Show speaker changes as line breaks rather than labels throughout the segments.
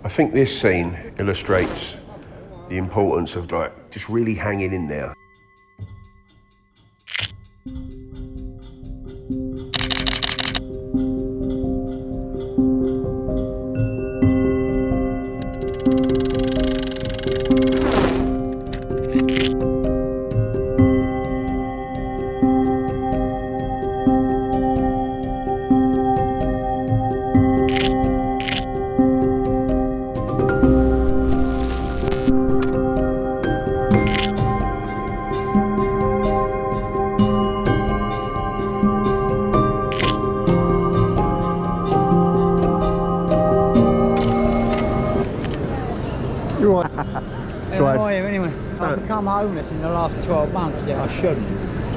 I think this scene illustrates the importance of like just really hanging in there.
So how are you anyway? I've become homeless in the last 12 months, yeah, I shouldn't.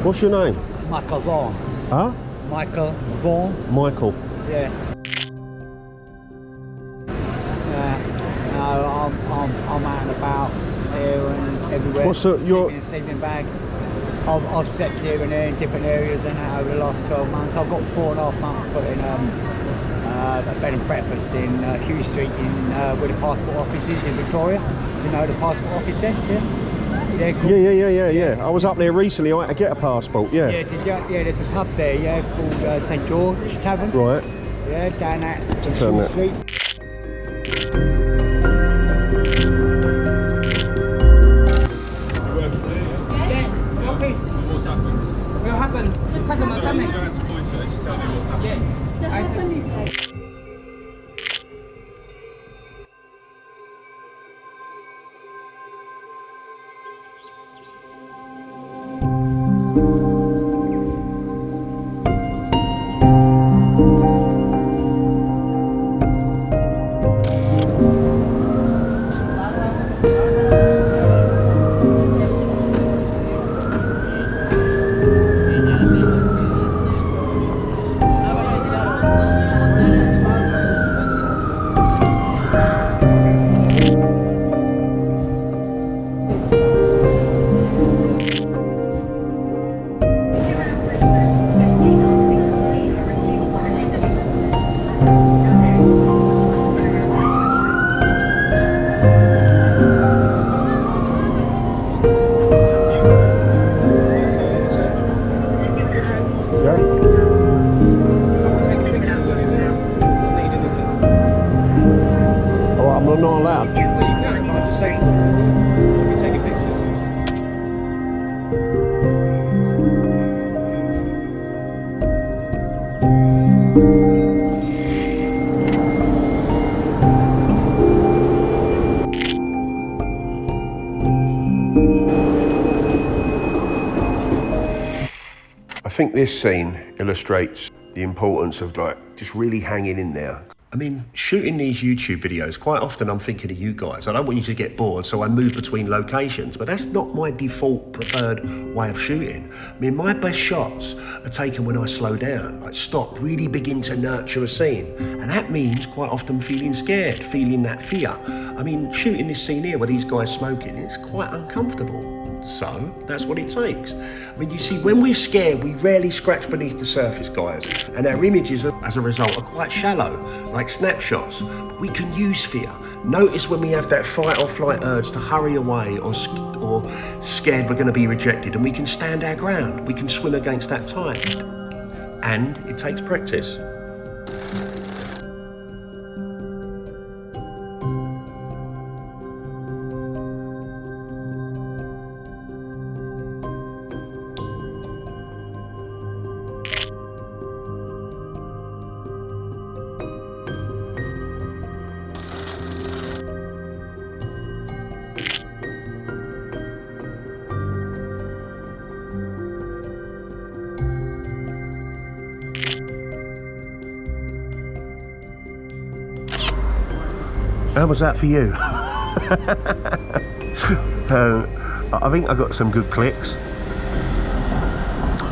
What's your name?
Michael Vaughan.
Huh?
Michael Vaughan.
Michael.
Yeah. No, I'm out and about here and everywhere.
What's your
sleeping bag? I've slept here and there in different areas and that over the last 12 months. I've got 4.5 months putting a bed and breakfast in Hughes Street in where the passport office is in Victoria. You know the passport office there? Yeah, cool.
Yeah. I was up there recently. I had to get a passport. Yeah.
Yeah, yeah. There's a pub there. Yeah, called St George Tavern.
Right.
Yeah, down at Hughes Street.
Yeah. Okay. What's happened? What happened? Customer coming. You don't have to point to it. Just tell me what's happened. Yeah.
I'm not allowed.
Well, you can, but I'm just saying, you'll be taking pictures.
I think this scene illustrates the importance of like just really hanging in there. I mean, shooting these YouTube videos, quite often I'm thinking of you guys. I don't want you to get bored, so I move between locations, but that's not my default preferred way of shooting. I mean, my best shots are taken when I slow down, like stop, really begin to nurture a scene. And that means quite often feeling scared, feeling that fear. I mean, shooting this scene here where these guys smoking, it's quite uncomfortable. So that's what it takes. I mean, you see, when we're scared, we rarely scratch beneath the surface, guys, and our images, as a result, are quite shallow, like snapshots. But we can use fear. Notice when we have that fight or flight urge to hurry away or scared we're going to be rejected, and we can stand our ground. We can swim against that tide. And it takes practice. How was that for you? I think I got some good clicks.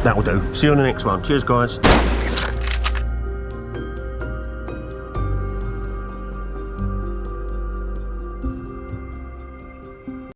That'll do. See you on the next one. Cheers, guys.